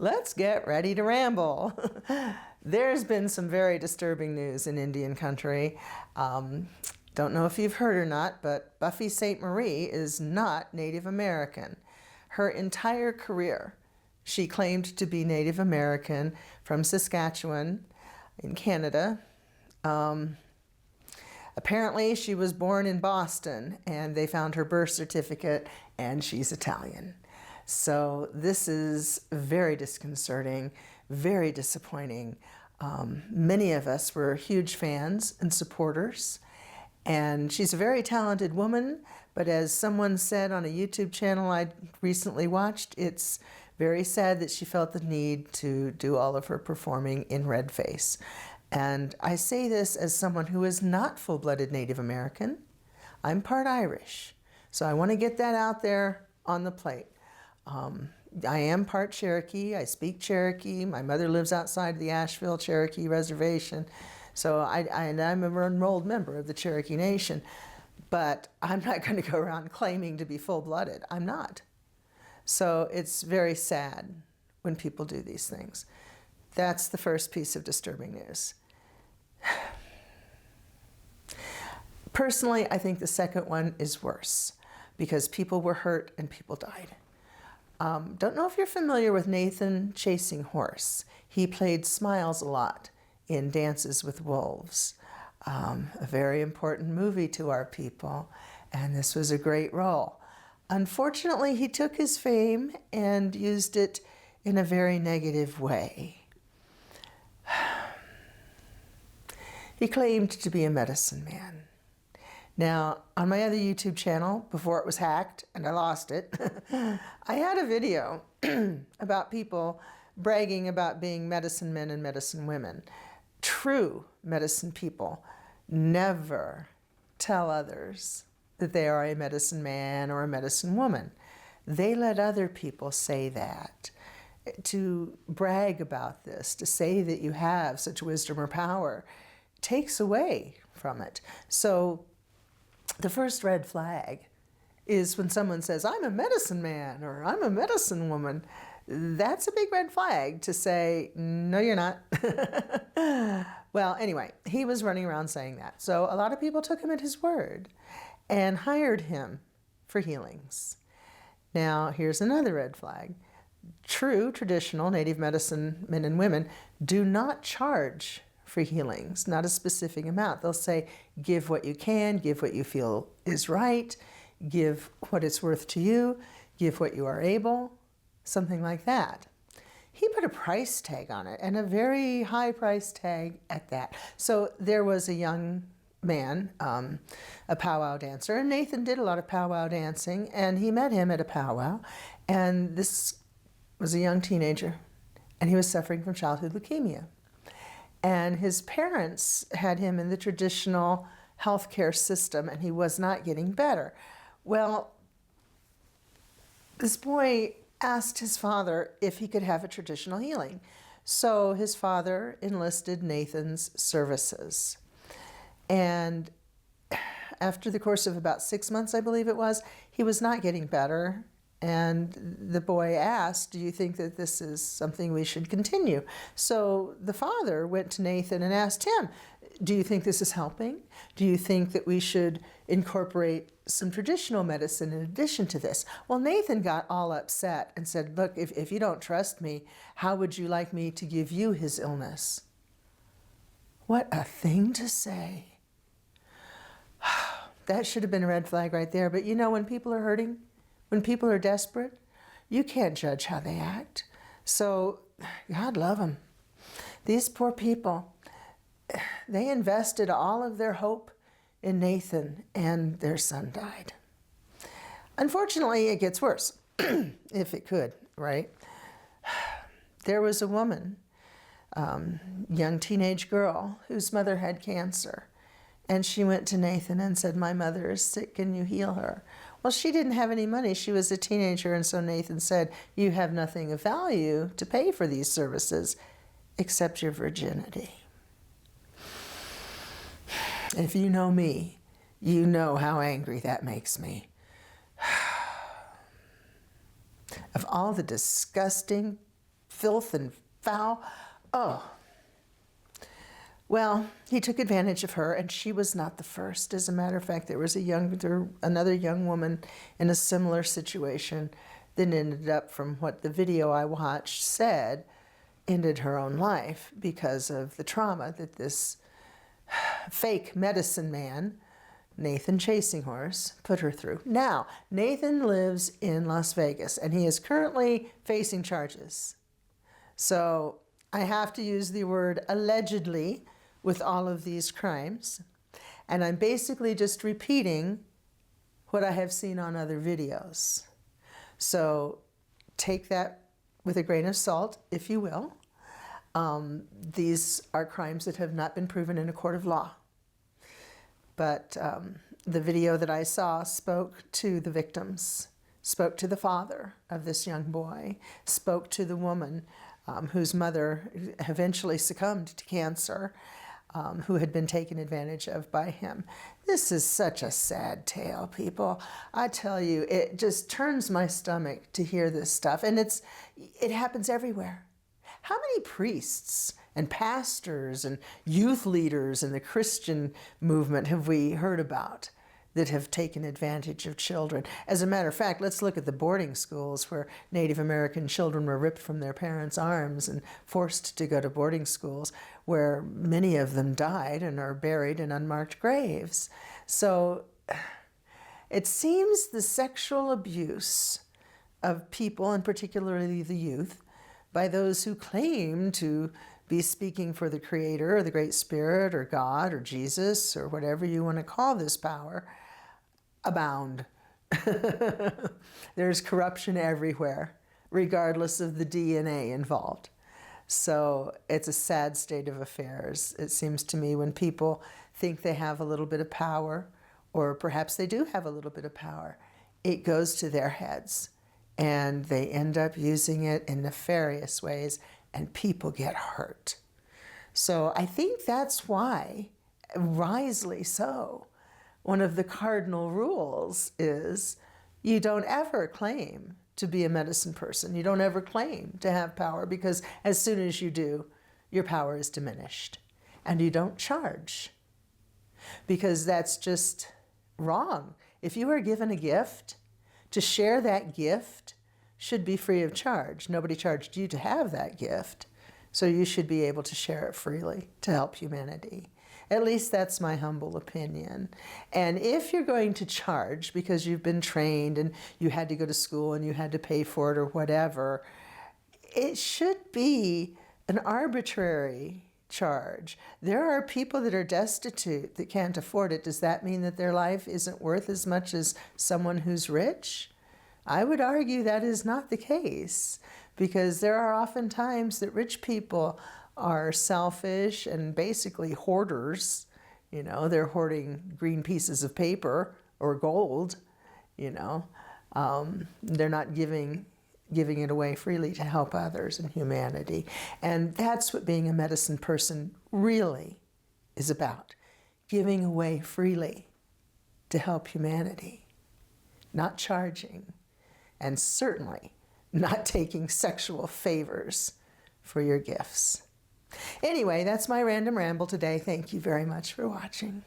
Let's get ready to ramble. There's been some very disturbing news in Indian country. Don't know if you've heard or not, but Buffy St. is not Native American. Her entire career, she claimed to be Native American from Saskatchewan in Canada. Apparently she was born in Boston and they found her birth certificate and she's Italian. So this is very disconcerting, very disappointing. Many of us were huge fans and supporters, and she's a very talented woman, but as someone said on a YouTube channel I recently watched, it's very sad that she felt the need to do all of her performing in red face. And I say this as someone who is not full-blooded Native American. I'm part Irish, so I want to get that out there on the plate. I am part Cherokee. I speak Cherokee. My mother lives outside the Asheville Cherokee Reservation. So I'm an enrolled member of the Cherokee Nation. But I'm not going to go around claiming to be full-blooded. I'm not. So it's very sad when people do these things. That's the first piece of disturbing news. Personally, I think the second one is worse because people were hurt and people died. Don't know if you're familiar with Nathan Chasing Horse. He played Smiles a lot in Dances with Wolves, a very important movie to our people, and this was a great role. Unfortunately, he took his fame and used it in a very negative way. He claimed to be a medicine man. Now, on my other YouTube channel, before it was hacked and I lost it, I had a video about people bragging about being medicine men and medicine women. True medicine people never tell others that they are a medicine man or a medicine woman. They let other people say that. To brag about this, to say that you have such wisdom or power, takes away from it. So the first red flag is when someone says, I'm a medicine man or I'm a medicine woman. That's a big red flag to say, no, you're not. Well, anyway, he was running around saying that. So a lot of people took him at his word and hired him for healings. Now, here's another red flag. True traditional Native medicine men and women do not charge for healings, not a specific amount. They'll say, give what you can, give what you feel is right, give what it's worth to you, give what you are able, something like that. He put a price tag on it, and a very high price tag at that. So there was a young man, a powwow dancer, and Nathan did a lot of powwow dancing, and he met him at a powwow, and this was a young teenager, and he was suffering from childhood leukemia. And his parents had him in the traditional healthcare system, and he was not getting better. Well, this boy asked his father if he could have a traditional healing. So his father enlisted Nathan's services. And after the course of about 6 months, I believe it was, he was not getting better. And the boy asked, do you think that this is something we should continue? So the father went to Nathan and asked him, do you think this is helping? Do you think that we should incorporate some traditional medicine in addition to this? Well, Nathan got all upset and said, look, if you don't trust me, how would you like me to give you his illness? What a thing to say. That should have been a red flag right there. But you know, when people are hurting, when people are desperate, you can't judge how they act. So God love them. These poor people, they invested all of their hope in Nathan, and their son died. Unfortunately, it gets worse, if it could, right? There was a woman, young teenage girl, whose mother had cancer. And she went to Nathan and said, my mother is sick, can you heal her? Well, she didn't have any money. She was a teenager, and so Nathan said, you have nothing of value to pay for these services except your virginity. If you know me, you know how angry that makes me. Of all the disgusting, filth and foul. Oh. Well, he took advantage of her, and she was not the first. As a matter of fact, there was another young woman in a similar situation that ended up, from what the video I watched said, ended her own life because of the trauma that this fake medicine man, Nathan Chasing Horse, put her through. Now, Nathan lives in Las Vegas, and he is currently facing charges. So I have to use the word allegedly with all of these crimes. And I'm basically just repeating what I have seen on other videos. So take that with a grain of salt, if you will. These are crimes that have not been proven in a court of law. But the video that I saw spoke to the victims, spoke to the father of this young boy, spoke to the woman whose mother eventually succumbed to cancer, who had been taken advantage of by him. This is such a sad tale, people. I tell you, it just turns my stomach to hear this stuff. And it happens everywhere. How many priests and pastors and youth leaders in the Christian movement have we heard about that have taken advantage of children? As a matter of fact, let's look at the boarding schools where Native American children were ripped from their parents' arms and forced to go to boarding schools, where many of them died and are buried in unmarked graves. So it seems the sexual abuse of people, and particularly the youth, by those who claim to be speaking for the Creator or the Great Spirit or God or Jesus or whatever you want to call this power, abound. There's corruption everywhere, regardless of the DNA involved. So it's a sad state of affairs, it seems to me, when people think they have a little bit of power, or perhaps they do have a little bit of power, it goes to their heads, and they end up using it in nefarious ways, and people get hurt. So I think that's why, wisely so, one of the cardinal rules is you don't ever claim to be a medicine person. You don't ever claim to have power, because as soon as you do, your power is diminished. And you don't charge, because that's just wrong. If you are given a gift, to share that gift should be free of charge. Nobody charged you to have that gift, so you should be able to share it freely to help humanity. At least that's my humble opinion. And if you're going to charge because you've been trained and you had to go to school and you had to pay for it or whatever, it should be an arbitrary charge. There are people that are destitute that can't afford it. Does that mean that their life isn't worth as much as someone who's rich? I would argue that is not the case, because there are often times that rich people are selfish and basically hoarders. You know, they're hoarding green pieces of paper or gold, you know. They're not giving it away freely to help others and humanity. And that's what being a medicine person really is about. Giving away freely to help humanity. Not charging. And certainly not taking sexual favors for your gifts. Anyway, that's my random ramble today. Thank you very much for watching.